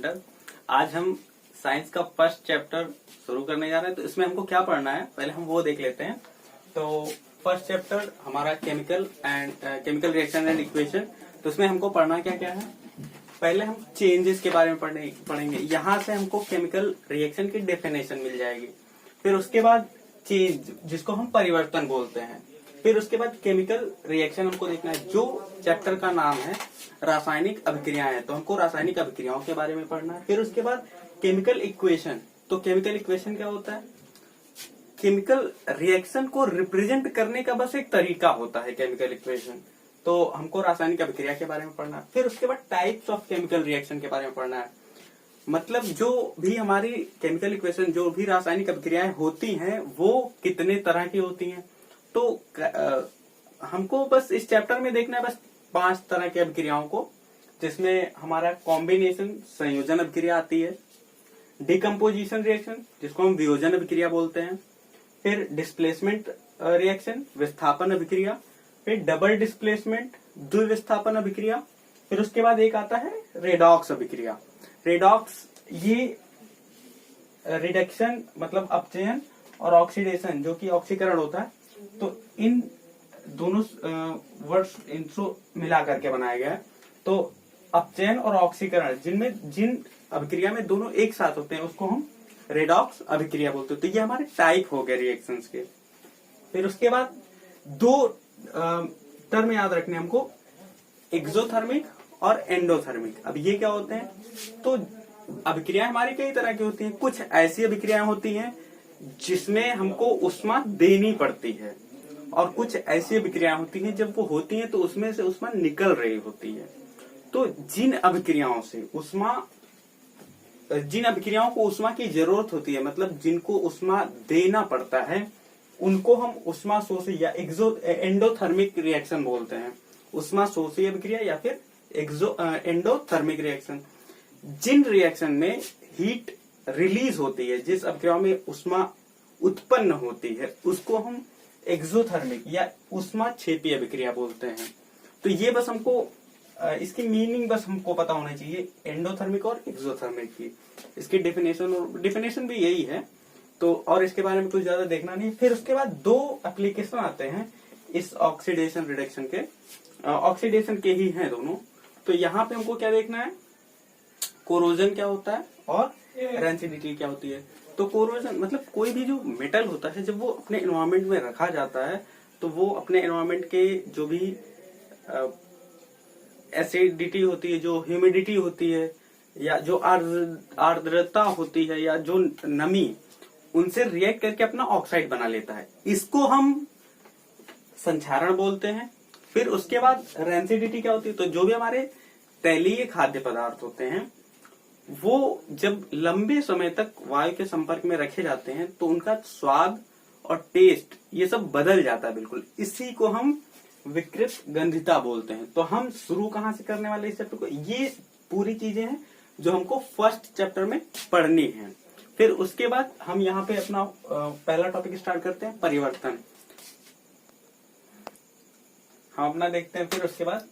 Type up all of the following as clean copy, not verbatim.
Centre. आज हम science का फर्स्ट चैप्टर शुरू करने जा रहे हैं। तो इसमें हमको क्या पढ़ना है पहले हम वो देख लेते हैं। तो फर्स्ट चैप्टर हमारा केमिकल रिएक्शन एंड इक्वेशन। तो इसमें हमको पढ़ना क्या क्या है, पहले हम चेंजेस के बारे में पढ़ेंगे। यहाँ से हमको केमिकल रिएक्शन की डेफिनेशन मिल जाएगी। फिर उसके बाद चेंज जिसको हम परिवर्तन बोलते हैं। फिर उसके बाद केमिकल रिएक्शन हमको देखना है। जो चैप्टर का नाम है रासायनिक अभिक्रियाएं, तो हमको रासायनिक अभिक्रियाओं के बारे में पढ़ना है। फिर उसके बाद केमिकल इक्वेशन। तो केमिकल इक्वेशन क्या होता है? केमिकल रिएक्शन को रिप्रेजेंट करने का बस एक तरीका होता है केमिकल इक्वेशन। तो हमको रासायनिक अभिक्रिया के बारे में पढ़ना है। फिर उसके बाद टाइप्स ऑफ केमिकल रिएक्शन के बारे में पढ़ना है। मतलब जो भी हमारी केमिकल इक्वेशन, जो भी रासायनिक अभिक्रियाएं होती हैं, वो कितने तरह की होती हैं। तो हमको बस इस चैप्टर में देखना है बस 5 तरह की अभिक्रियाओं को, जिसमें हमारा कॉम्बिनेशन संयोजन अभिक्रिया आती है, डिकम्पोजिशन रिएक्शन जिसको हम वियोजन अभिक्रिया बोलते हैं, फिर डिस्प्लेसमेंट रिएक्शन विस्थापन अभिक्रिया, फिर डबल डिस्प्लेसमेंट द्विविस्थापन अभिक्रिया, फिर उसके बाद एक आता है रेडॉक्स अभिक्रिया। रेडॉक्स ये रिडक्शन मतलब अपचयन और ऑक्सीडेशन जो कि ऑक्सीकरण होता है। तो इन दोनों वर्ड्स इनको मिला करके बनाया गया है। तो अपचयन और ऑक्सीकरण जिन अभिक्रिया में दोनों एक साथ होते हैं उसको हम रेडॉक्स अभिक्रिया बोलते हैं। तो ये हमारे टाइप हो गए रिएक्शंस के। फिर उसके बाद 2 टर्म याद रखने हमको, एक्सोथर्मिक और एंडोथर्मिक। अब ये क्या होते हैं? तो अभिक्रियाएं हमारी कई तरह की होती हैं। कुछ ऐसी अभिक्रियाएं होती हैं जिसमें हमको ऊष्मा देनी पड़ती है, और कुछ ऐसी अभिक्रियाएं होती हैं जब वो होती हैं तो उसमें से ऊष्मा निकल रही होती है। तो जिन अभिक्रियाओं को ऊष्मा की जरूरत होती है, मतलब जिनको ऊष्मा देना पड़ता है, उनको हम ऊष्मा शोषी या एंडोथर्मिक रिएक्शन बोलते हैं। ऊष्मा शोषी अभिक्रिया या फिर एंडोथर्मिक रिएक्शन। जिन रिएक्शन में हीट रिलीज होती है, जिस अभिक्रिया में ऊष्मा उत्पन्न होती है, उसको हम एक्सोथर्मिक या ऊष्मा क्षेपी अभिक्रिया बोलते हैं। तो ये बस हमको इसकी मीनिंग बस हमको पता होना चाहिए, एंडोथर्मिक और एक्सोथर्मिक की। इसकी डेफिनेशन भी यही है। तो और इसके बारे में कुछ ज्यादा देखना नहीं। फिर उसके बाद 2 एप्लीकेशन आते हैं इस ऑक्सीडेशन रिडक्शन के, ऑक्सीडेशन के ही हैं दोनों। तो यहाँ पे हमको क्या देखना है, कोरोजन क्या होता है और रेंसिडिटी क्या होती है। तो कोरोजन मतलब कोई भी जो मेटल होता है, जब वो अपने एनवायरमेंट में रखा जाता है तो वो अपने एनवायरमेंट के जो भी एसिडिटी होती है, जो ह्यूमिडिटी होती है, या जो आर्द्रता होती है, या जो नमी, उनसे रिएक्ट करके अपना ऑक्साइड बना लेता है। इसको हम संक्षारण बोलते हैं। फिर उसके बाद रेंसिडिटी क्या होती है? तो जो भी हमारे तैलीय खाद्य पदार्थ होते हैं, वो जब लंबे समय तक वायु के संपर्क में रखे जाते हैं तो उनका स्वाद और टेस्ट ये सब बदल जाता है बिल्कुल। इसी को हम विकृत गंधिता बोलते हैं। तो हम शुरू कहाँ से करने वाले इस चैप्टर को? ये पूरी चीजें हैं जो हमको फर्स्ट चैप्टर में पढ़नी है। फिर उसके बाद हम यहाँ पे अपना पहला टॉपिक स्टार्ट करते हैं, परिवर्तन। हम अपना देखते हैं। फिर उसके बाद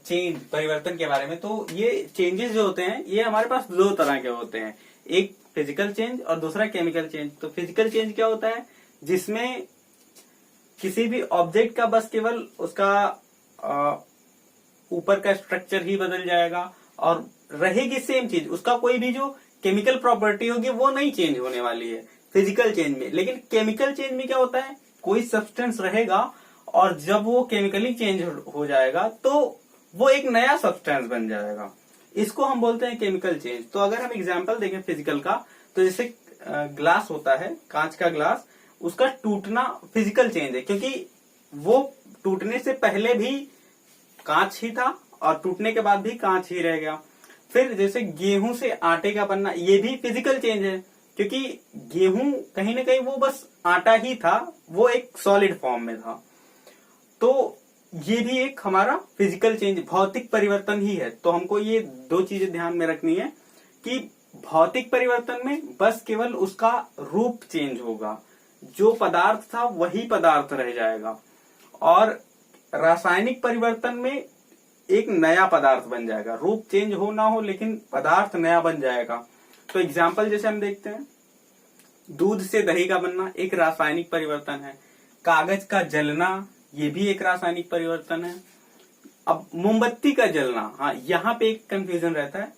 चेंज, परिवर्तन के बारे में। तो ये चेंजेस जो होते हैं ये हमारे पास 2 तरह के होते हैं, एक फिजिकल चेंज और दूसरा केमिकल चेंज। तो फिजिकल चेंज क्या होता है? जिसमें किसी भी ऑब्जेक्ट का बस केवल उसका ऊपर का स्ट्रक्चर ही बदल जाएगा और रहेगी सेम चीज, उसका कोई भी जो केमिकल प्रॉपर्टी होगी वो नहीं चेंज होने वाली है फिजिकल चेंज में। लेकिन केमिकल चेंज में क्या होता है, कोई सब्सटेंस रहेगा और जब वो केमिकली चेंज हो जाएगा तो वो एक नया सब्सटेंस बन जाएगा। इसको हम बोलते हैं केमिकल चेंज। तो अगर हम एग्जांपल देखें फिजिकल का, तो जैसे ग्लास होता है, कांच का ग्लास, उसका टूटना फिजिकल चेंज है, क्योंकि वो टूटने से पहले भी कांच ही था और टूटने के बाद भी कांच ही रह गया। फिर जैसे गेहूं से आटे का बनना, ये भी फिजिकल चेंज है, क्योंकि गेहूं कहीं ना कहीं वो बस आटा ही था, वो एक सॉलिड फॉर्म में था। तो ये भी एक हमारा फिजिकल चेंज, भौतिक परिवर्तन ही है। तो हमको ये 2 चीजें ध्यान में रखनी है कि भौतिक परिवर्तन में बस केवल उसका रूप चेंज होगा, जो पदार्थ था वही पदार्थ रह जाएगा। और रासायनिक परिवर्तन में एक नया पदार्थ बन जाएगा। रूप चेंज हो ना हो लेकिन पदार्थ नया बन जाएगा। तो एग्जाम्पल जैसे हम देखते हैं, दूध से दही का बनना एक रासायनिक परिवर्तन है। कागज का जलना ये भी एक रासायनिक परिवर्तन है। अब मोमबत्ती का जलना, हाँ यहाँ पे एक कंफ्यूजन रहता है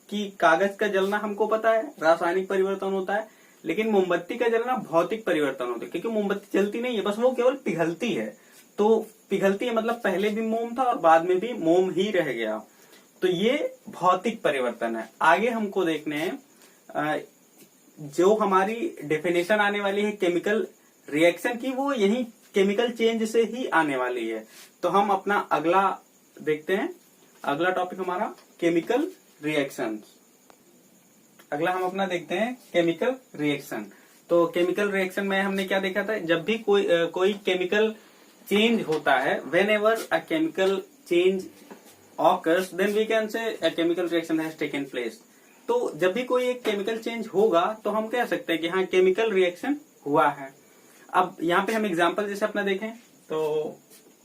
कि कागज का जलना हमको पता है रासायनिक परिवर्तन होता है, लेकिन मोमबत्ती का जलना भौतिक परिवर्तन होता है, क्योंकि मोमबत्ती जलती नहीं है, बस वो केवल पिघलती है। तो पिघलती है मतलब पहले भी मोम था और बाद में भी मोम ही रह गया। तो ये भौतिक परिवर्तन है। आगे हमको देखने हैं जो हमारी डेफिनेशन आने वाली है केमिकल रिएक्शन की, वो यही केमिकल चेंज से ही आने वाली है। तो हम अपना अगला देखते हैं। अगला टॉपिक हमारा केमिकल रिएक्शन। अगला हम अपना देखते हैं केमिकल रिएक्शन। तो केमिकल रिएक्शन में हमने क्या देखा था, जब भी कोई केमिकल चेंज होता है, whenever a chemical change occurs then we can say a chemical reaction has taken place. तो जब भी कोई एक केमिकल चेंज होगा तो हम कह सकते हैं कि हाँ केमिकल रिएक्शन हुआ है। अब यहाँ पे हम एग्जांपल जैसे अपना देखें तो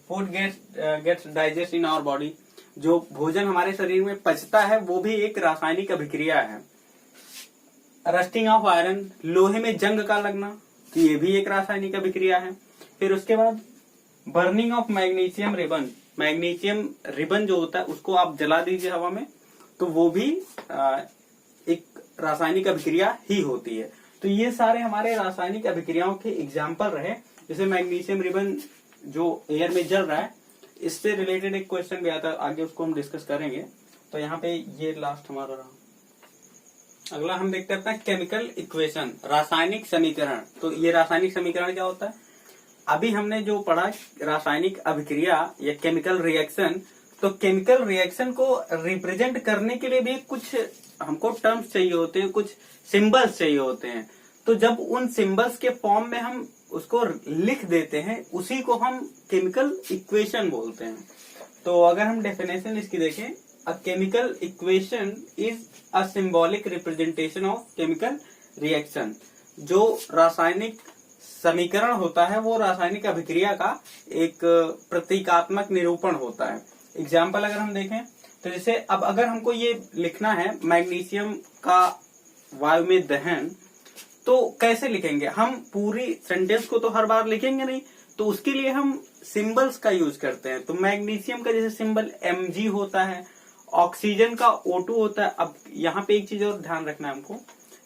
food gets digest in our body, जो भोजन हमारे शरीर में पचता है वो भी एक रासायनिक अभिक्रिया है। रस्टिंग ऑफ आयरन, लोहे में जंग का लगना, तो ये भी एक रासायनिक अभिक्रिया है। फिर उसके बाद burning of magnesium ribbon, magnesium ribbon जो होता है उसको आप जला दीजिए हवा में, तो वो भी एक रासायनिक अभिक्रिया ही होती है। तो ये सारे हमारे रासायनिक अभिक्रियाओं के एग्जाम्पल रहे। जैसे मैग्नीशियम रिबन जो एयर में जल रहा है, इससे रिलेटेड एक क्वेश्चन भी आता है, आगे उसको हम डिस्कस करेंगे। तो यहाँ पे ये लास्ट हमारा रहा। अगला हम देखते हैं अपना केमिकल इक्वेशन, रासायनिक समीकरण। तो ये रासायनिक समीकरण क्या होता है, अभी हमने जो पढ़ा रासायनिक अभिक्रिया या केमिकल रिएक्शन, तो केमिकल रिएक्शन को रिप्रेजेंट करने के लिए भी कुछ हमको टर्म्स चाहिए होते हैं, कुछ सिंबल्स चाहिए होते हैं। तो जब उन सिंबल्स के फॉर्म में हम उसको लिख देते हैं, उसी को हम केमिकल इक्वेशन बोलते हैं। तो अगर हम डेफिनेशन इसकी देखें, a chemical equation is a symbolic representation of chemical reaction. जो रासायनिक समीकरण होता है वो रासायनिक अभिक्रिया का एक प्रतीकात्मक निरूपण होता है। एग्जाम्पल अगर हम देखें तो जैसे अब अगर हमको ये लिखना है मैग्नीशियम का वायु में दहन, तो कैसे लिखेंगे, हम पूरी सेंटेंस को तो हर बार लिखेंगे नहीं, तो उसके लिए हम सिंबल्स का यूज करते हैं। तो मैग्नीशियम का जैसे सिंबल Mg होता है, ऑक्सीजन का O2 होता है। अब यहाँ पे एक चीज और ध्यान रखना है हमको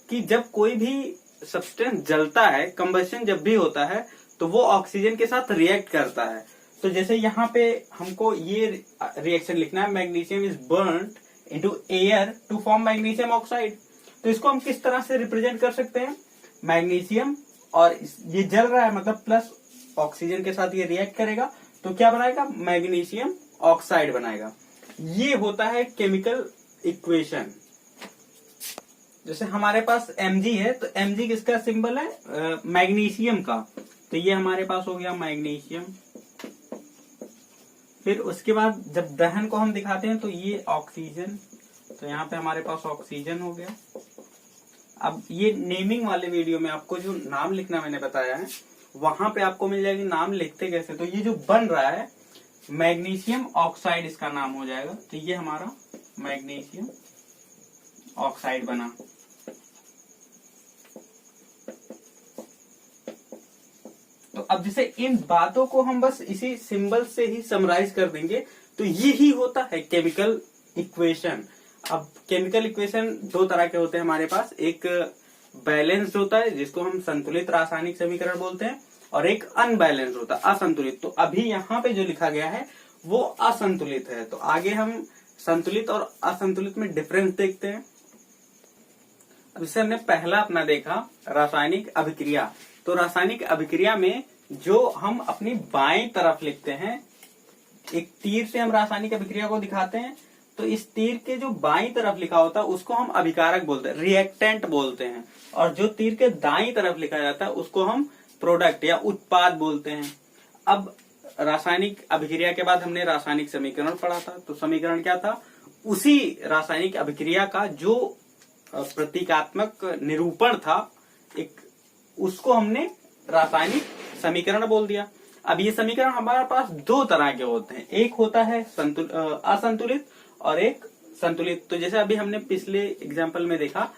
कि जब कोई भी सब्सटेंस जलता है, कंबशन जब भी होता है, तो वो ऑक्सीजन के साथ रिएक्ट करता है। तो जैसे यहाँ पे हमको ये रिएक्शन लिखना है, magnesium is burned into air to form magnesium oxide. तो इसको हम किस तरह से रिप्रेजेंट कर सकते हैं, मैग्नीशियम और ये जल रहा है मतलब प्लस ऑक्सीजन के साथ ये रिएक्ट करेगा, तो क्या बनाएगा, मैग्नीशियम ऑक्साइड बनाएगा। ये होता है केमिकल इक्वेशन। जैसे हमारे पास Mg है, तो Mg किसका सिंबल है, मैग्नीशियम का, तो ये हमारे पास हो गया मैग्नीशियम। फिर उसके बाद जब दहन को हम दिखाते हैं तो ये ऑक्सीजन, तो यहाँ पे हमारे पास ऑक्सीजन हो गया। अब ये नेमिंग वाले वीडियो में आपको जो नाम लिखना मैंने बताया है, वहां पे आपको मिल जाएगी नाम लिखते कैसे। तो ये जो बन रहा है मैग्नीशियम ऑक्साइड, इसका नाम हो जाएगा। तो ये हमारा मैग्नीशियम ऑक्साइड बना। तो अब जैसे इन बातों को हम बस इसी सिंबल से ही समराइज कर देंगे, तो ये ही होता है केमिकल इक्वेशन। अब केमिकल इक्वेशन दो तरह के होते हैं हमारे पास, एक बैलेंस्ड होता है जिसको हम संतुलित रासायनिक समीकरण बोलते हैं, और एक अनबैलेंस्ड होता है, असंतुलित। तो अभी यहाँ पे जो लिखा गया है वो असंतुलित है। तो आगे हम संतुलित और असंतुलित में डिफरेंस देखते हैं। अब इससे हमने पहला अपना देखा रासायनिक अभिक्रिया। तो रासायनिक अभिक्रिया में जो हम अपनी बाएं तरफ लिखते हैं, एक तीर से हम रासायनिक अभिक्रिया को दिखाते हैं, तो इस तीर के जो बाईं तरफ लिखा होता है उसको हम अभिकारक बोलते हैं, रिएक्टेंट बोलते हैं, और जो तीर के दाईं तरफ लिखा जाता है उसको हम प्रोडक्ट या उत्पाद बोलते हैं। अब रासायनिक अभिक्रिया के बाद हमने रासायनिक समीकरण पढ़ा था। तो समीकरण क्या था, उसी रासायनिक अभिक्रिया का जो प्रतीकात्मक निरूपण था, एक उसको हमने रासायनिक समीकरण बोल दिया। अब ये समीकरण हमारे पास दो तरह के होते हैं, एक होता है असंतुलित और एक संतुलित। तो जैसे अभी हमने पिछले एग्जाम्पल में देखा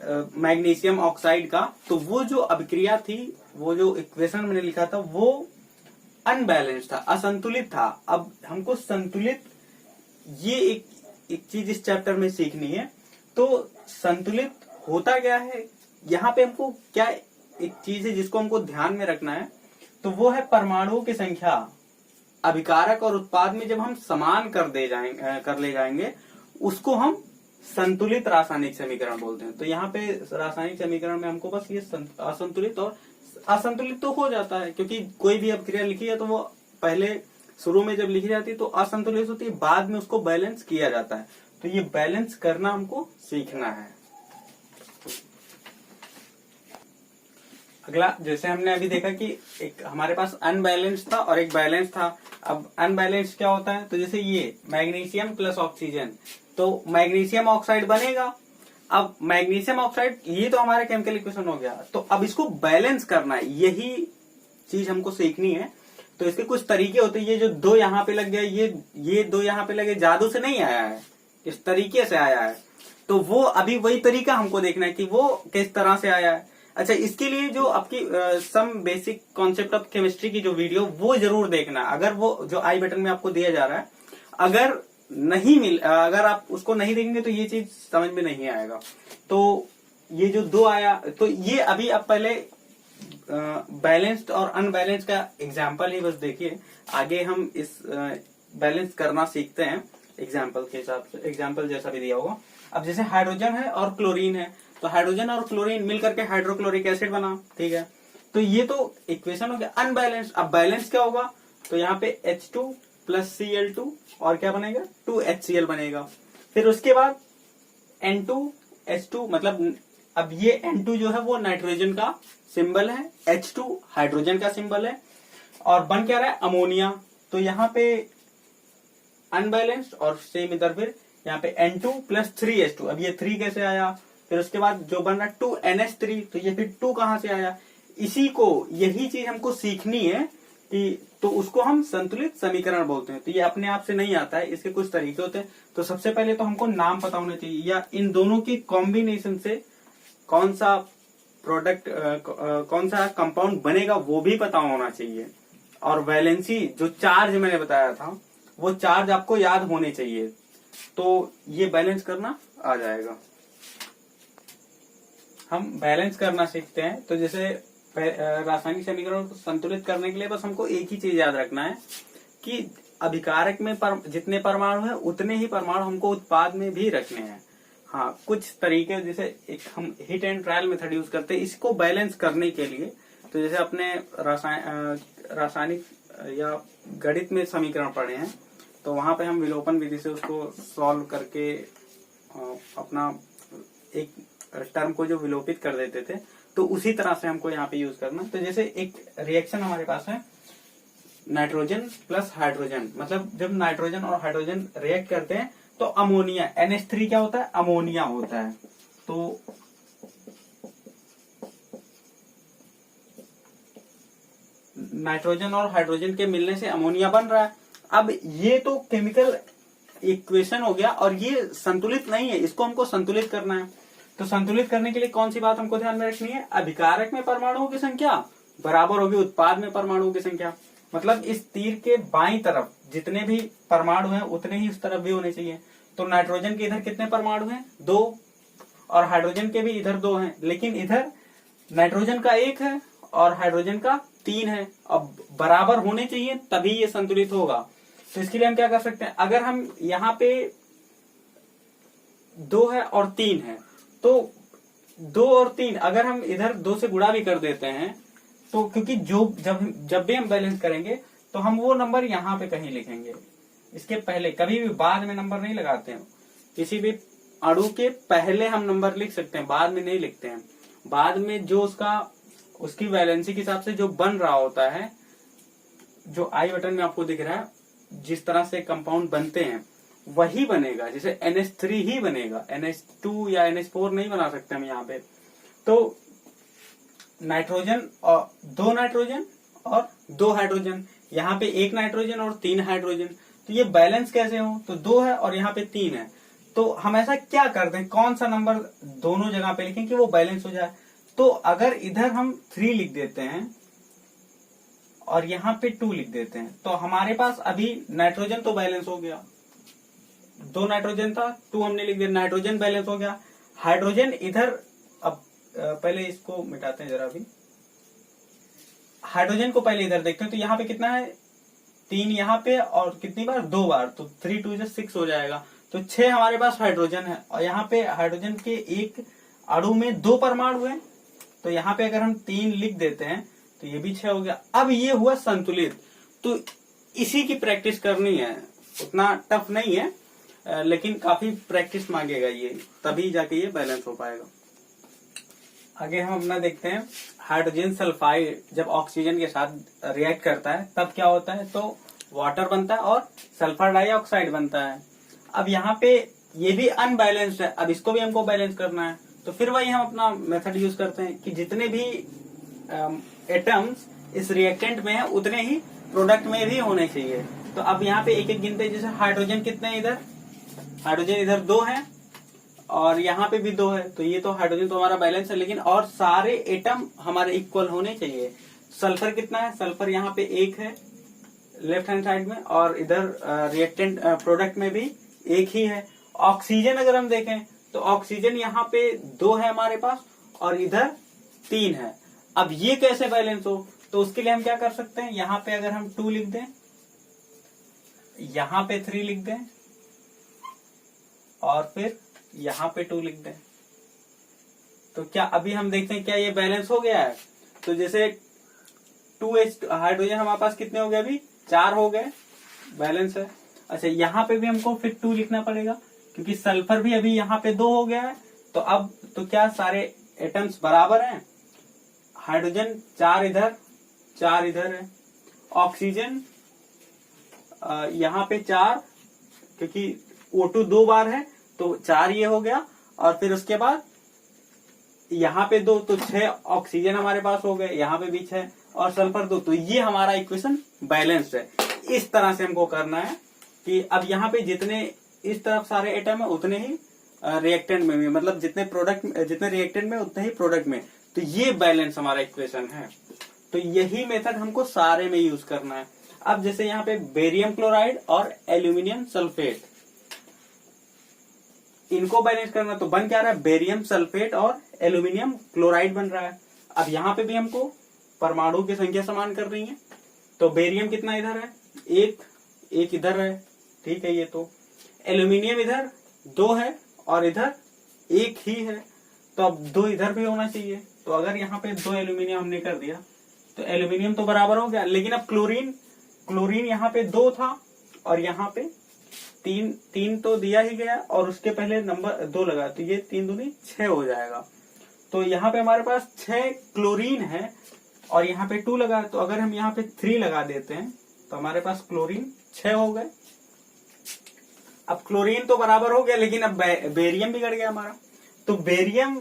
मैग्नीशियम ऑक्साइड का, तो वो जो अभिक्रिया थी, वो जो इक्वेशन मैंने लिखा था वो अनबैलेंस था, असंतुलित था। अब हमको संतुलित, ये एक चीज इस चैप्टर में सीखनी है। तो संतुलित होता क्या है, यहाँ पे हमको क्या एक चीज है जिसको हमको ध्यान में रखना है, तो वो है परमाणुओं की संख्या अभिकारक और उत्पाद में जब हम समान कर ले जाएंगे, उसको हम संतुलित रासायनिक समीकरण बोलते हैं। तो यहाँ पे रासायनिक समीकरण में हमको बस ये असंतुलित और असंतुलित तो हो जाता है, क्योंकि कोई भी अभिक्रिया लिखी है तो वो पहले शुरू में जब लिखी जाती है तो असंतुलित होती है, बाद में उसको बैलेंस किया जाता है। तो ये बैलेंस करना हमको सीखना है। अगला, जैसे हमने अभी देखा कि एक हमारे पास अनबैलेंस था और एक बैलेंस था। अब अनबैलेंस क्या होता है, तो जैसे ये मैग्नीशियम प्लस ऑक्सीजन, तो मैग्नीशियम ऑक्साइड बनेगा। अब मैग्नीशियम ऑक्साइड, ये तो हमारा केमिकल इक्वेशन हो गया, तो अब इसको बैलेंस करना है, यही चीज हमको सीखनी है। तो इसके कुछ तरीके होते हैं। ये जो दो यहाँ पे लग गया, ये दो यहाँ पे लगे, जादू से नहीं आया है, इस तरीके से आया है। तो वो अभी वही तरीका हमको देखना है कि वो किस तरह से आया है। अच्छा, इसके लिए जो आपकी some basic concept of chemistry की जो वीडियो, वो जरूर देखना। अगर वो जो आई बटन में आपको दिया जा रहा है, अगर आप उसको नहीं देखेंगे तो ये चीज समझ में नहीं आएगा। तो ये जो दो आया, तो ये अभी आप पहले बैलेंस्ड और अनबैलेंस्ड का एग्जाम्पल ही बस देखिए, आगे हम इस बैलेंस करना सीखते हैं एग्जाम्पल के हिसाब से, एग्जाम्पल जैसा भी दिया होगा। अब जैसे हाइड्रोजन है और क्लोरीन है, तो हाइड्रोजन और क्लोरीन मिलकर के हाइड्रोक्लोरिक एसिड बना, ठीक है। तो ये तो इक्वेशन हो गया अनबैलेंस्ड। अब बैलेंस क्या होगा, तो यहाँ पे H2 प्लस Cl2 और क्या बनेगा, 2HCl बनेगा। फिर उसके बाद N2H2, मतलब अब ये N2 जो है वो नाइट्रोजन का सिंबल है, H2 हाइड्रोजन का सिंबल है, और बन क्या रहा है, अमोनिया। तो यहाँ पे अनबैलेंस्ड और सेम इधर फिर यहाँ पे N2 प्लस 3H2। अब ये 3 कैसे आया, फिर उसके बाद जो बन रहा 2NH3, तो ये फिर 2 कहां से आया। इसी को, यही चीज हमको सीखनी है कि, तो उसको हम संतुलित समीकरण बोलते हैं। तो ये अपने आप से नहीं आता है, इसके कुछ तरीके होते हैं। तो सबसे पहले तो हमको नाम पता होना चाहिए, या इन दोनों की कॉम्बिनेशन से कौन सा प्रोडक्ट, कौन सा कंपाउंड बनेगा वो भी पता होना चाहिए। और वैलेंसी, जो चार्ज मैंने बताया था, वो चार्ज आपको याद होने चाहिए, तो ये बैलेंस करना आ जाएगा। हम बैलेंस करना सीखते हैं। तो जैसे रासायनिक समीकरण को संतुलित करने के लिए बस हमको एक ही चीज याद रखना है कि अभिकारक में जितने परमाणु है उतने ही परमाणु हमको उत्पाद में भी रखने हैं। हाँ, कुछ तरीके, जैसे एक हम hit and trial method use करते हैं इसको बैलेंस करने के लिए। तो जैसे अपने रासायनिक या गणित में समीकरण पढ़े हैं, तो वहां पे हम विलोपन विधि से उसको सॉल्व करके अपना एक टर्म को जो विलोपित कर देते थे, तो उसी तरह से हमको यहाँ पे यूज करना। तो जैसे एक रिएक्शन हमारे पास है नाइट्रोजन प्लस हाइड्रोजन, मतलब जब नाइट्रोजन और हाइड्रोजन रिएक्ट करते हैं तो अमोनिया, NH3 क्या होता है, अमोनिया होता है। तो नाइट्रोजन और हाइड्रोजन के मिलने से अमोनिया बन रहा है। अब ये तो केमिकल इक्वेशन हो गया, और ये संतुलित नहीं है, इसको हमको संतुलित करना है। तो संतुलित करने के लिए कौन सी बात हमको ध्यान में रखनी है, अभिकारक में परमाणुओं की संख्या बराबर होगी उत्पाद में परमाणुओं की संख्या। मतलब इस तीर के बाईं तरफ जितने भी परमाणु हैं उतने ही उस तरफ भी होने चाहिए। तो नाइट्रोजन के इधर कितने परमाणु हैं, 2, और हाइड्रोजन के भी इधर 2 हैं, लेकिन इधर नाइट्रोजन का 1 है और हाइड्रोजन का 3 है। अब बराबर होने चाहिए तभी ये संतुलित होगा। तो इसके लिए हम क्या कर सकते हैं, अगर हम यहाँ पे 2 है और 3 है, तो 2 और 3 अगर हम इधर 2 से गुणा भी कर देते हैं, तो क्योंकि जब भी हम बैलेंस करेंगे तो हम वो नंबर यहाँ पे कहीं लिखेंगे, इसके पहले कभी भी बाद में नंबर नहीं लगाते हैं। किसी भी अणु के पहले हम नंबर लिख सकते हैं, बाद में नहीं लिखते हैं। बाद में जो उसकी वैलेंसी के हिसाब से जो बन रहा होता है, जो आई बटन में आपको दिख रहा है, जिस तरह से कंपाउंड बनते हैं वही बनेगा। जैसे NH3 ही बनेगा, NH2 या NH4 नहीं बना सकते हम यहाँ पे। तो नाइट्रोजन और 2 नाइट्रोजन और 2 हाइड्रोजन, यहाँ पे 1 नाइट्रोजन और 3 हाइड्रोजन। तो ये बैलेंस कैसे हो, तो 2 है और यहाँ पे 3 है। तो हम ऐसा क्या करते हैं, कौन सा नंबर दोनों जगह पे लिखें कि वो बैलेंस हो जाए। तो अगर इधर हम 3 लिख देते हैं और यहाँ पे 2 लिख देते हैं, तो हमारे पास अभी नाइट्रोजन तो बैलेंस हो गया, 2 नाइट्रोजन था, 2 हमने लिख दिया, नाइट्रोजन बैलेंस हो गया। हाइड्रोजन इधर, अब पहले इसको मिटाते हैं जरा भी, हाइड्रोजन को पहले इधर देखते हैं। तो यहाँ पे कितना है, 3 यहाँ पे और कितनी बार, 2 बार, तो 3 2 6 हो जाएगा। तो 6 हमारे पास हाइड्रोजन है और यहाँ पे हाइड्रोजन के एक अणु में 2 परमाणु है। तो यहाँ पे अगर हम 3 लिख देते हैं तो ये भी 6 हो गया। अब ये हुआ संतुलित। तो इसी की प्रैक्टिस करनी है, उतना टफ नहीं है, लेकिन काफी प्रैक्टिस मांगेगा ये, तभी जाके ये बैलेंस हो पाएगा। आगे हम अपना देखते हैं, हाइड्रोजन सल्फाइड जब ऑक्सीजन के साथ रिएक्ट करता है तब क्या होता है, तो वाटर बनता है और सल्फर डाइऑक्साइड बनता है। अब यहाँ पे ये भी अनबैलेंस्ड है, अब इसको भी हमको बैलेंस करना है। तो फिर वही हम अपना मेथड यूज करते हैं कि जितने भी एटम्स इस रिएक्टेंट में है उतने ही प्रोडक्ट में भी होने चाहिए। तो अब यहाँ पे एक एक गिनते हैं, जैसे हाइड्रोजन कितने इधर, हाइड्रोजन इधर 2 है और यहाँ पे भी 2 है। तो ये तो हाइड्रोजन तो हमारा बैलेंस है, लेकिन और सारे एटम हमारे इक्वल होने चाहिए। सल्फर कितना है, सल्फर यहाँ पे 1 है लेफ्ट हैंड साइड में, और इधर रिएक्टेंट प्रोडक्ट में भी 1 ही है। ऑक्सीजन अगर हम देखें तो ऑक्सीजन यहाँ पे 2 है हमारे पास और इधर 3 है। अब ये कैसे बैलेंस हो, तो उसके लिए हम क्या कर सकते हैं, यहाँ पे अगर हम 2 लिख दें, यहाँ पे 3 लिख दें और फिर यहाँ पे 2 लिख दें, तो क्या अभी हम देखते हैं क्या ये बैलेंस हो गया है। तो जैसे 2H हाइड्रोजन हमारे पास कितने हो गए, अभी 4 हो गए, बैलेंस है। अच्छा, यहाँ पे भी हमको फिर 2 लिखना पड़ेगा क्योंकि सल्फर भी अभी यहाँ पे 2 हो गया है। तो अब तो क्या सारे एटम्स बराबर हैं, हाइड्रोजन 4 इधर 4 इधर है, ऑक्सीजन यहाँ पे 4 क्योंकि O2 2 बार है तो 4 ये हो गया, और फिर उसके बाद यहाँ पे 2 तो 6 ऑक्सीजन हमारे पास हो गए, यहाँ पे भी 6 और सल्फर 2। तो ये हमारा इक्वेशन बैलेंस्ड है। इस तरह से हमको करना है कि अब यहाँ पे जितने इस तरफ सारे एटम है उतने ही रिएक्टेंट में भी, मतलब जितने रिएक्टेंट में उतने ही प्रोडक्ट में। तो ये बैलेंस हमारा इक्वेशन है। तो यही मेथड हमको सारे में यूज करना है। अब जैसे यहाँ पे बेरियम क्लोराइड और एल्यूमिनियम सल्फेट, इनको बैलेंस करना, तो बन क्या रहा है, बेरियम सल्फेट और एल्यूमिनियम क्लोराइड बन रहा है। अब यहाँ पे भी हमको परमाणु की संख्या समान कर रही है। तो बेरियम कितना इधर है, 1 इधर है, ठीक है। ये तो एल्यूमिनियम इधर 2 है और इधर 1 ही है, तो अब 2 इधर भी होना चाहिए। तो अगर यहाँ पे 2 एल्यूमिनियम हमने कर दिया तो एल्यूमिनियम तो बराबर हो गया। लेकिन अब क्लोरीन यहाँ पे 2 था और यहाँ पे 3 तो दिया ही गया और उसके पहले नंबर 2 लगा, तो ये 3 दूनी 6 हो जाएगा। तो यहाँ पे हमारे पास 6 क्लोरीन है और यहाँ पे 2 लगा, तो अगर हम यहाँ पे 3 लगा देते हैं तो हमारे पास क्लोरीन 6 हो गए। अब क्लोरीन तो बराबर हो गया, लेकिन अब बेरियम बिगड़ गया हमारा। तो बेरियम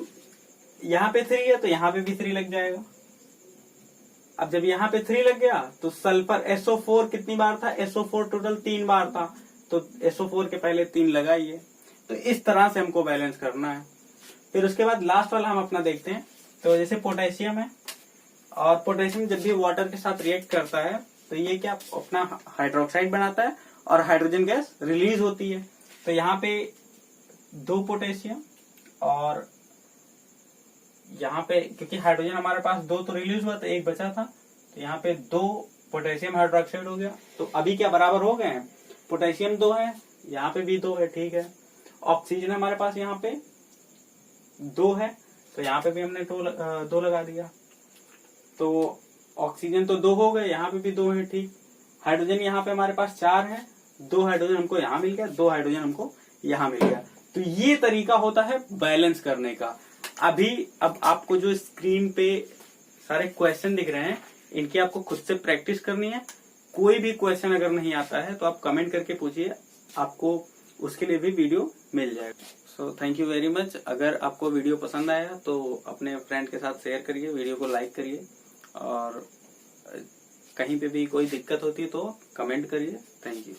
यहाँ पे 3 है तो यहाँ पे भी 3 लग जाएगा। अब जब यहाँ पे 3 लग गया तो सल्फर SO4 कितनी बार था, SO4 टोटल 3 बार था, तो SO4 के पहले 3 लगाइए। तो इस तरह से हमको बैलेंस करना है। फिर उसके बाद लास्ट वाला हम अपना देखते हैं। तो जैसे पोटेशियम है, और पोटेशियम जब भी वाटर के साथ रिएक्ट करता है तो ये क्या अपना हाइड्रोक्साइड बनाता है और हाइड्रोजन गैस रिलीज होती है। तो यहाँ पे 2 पोटेशियम और यहाँ पे क्योंकि हाइड्रोजन हमारे पास 2 तो रिलीज हुआ, तो 1 बचा था, तो यहाँ पे 2 पोटेशियम हाइड्रोक्साइड हो गया। तो अभी क्या बराबर हो गए हैं, पोटेशियम 2 है, यहाँ पे भी 2 है, ठीक है। ऑक्सीजन हमारे पास यहाँ पे 2 है, तो यहाँ पे भी हमने 2 लगा दिया, तो ऑक्सीजन तो 2 हो गए, यहाँ पे भी 2 है, ठीक। हाइड्रोजन यहाँ पे हमारे पास 4 है, 2 हाइड्रोजन हमको यहाँ मिल गया, 2 हाइड्रोजन हमको यहाँ मिल गया। तो ये तरीका होता है बैलेंस करने का। अब आपको जो स्क्रीन पे सारे क्वेश्चन दिख रहे हैं, इनकी आपको खुद से प्रैक्टिस करनी है। कोई भी क्वेश्चन अगर नहीं आता है तो आप कमेंट करके पूछिए, आपको उसके लिए भी वीडियो मिल जाएगा। So thank you very much. अगर आपको वीडियो पसंद आया तो अपने फ्रेंड के साथ शेयर करिए, वीडियो को लाइक करिए और कहीं पे भी कोई दिक्कत होती है तो कमेंट करिए। Thank you.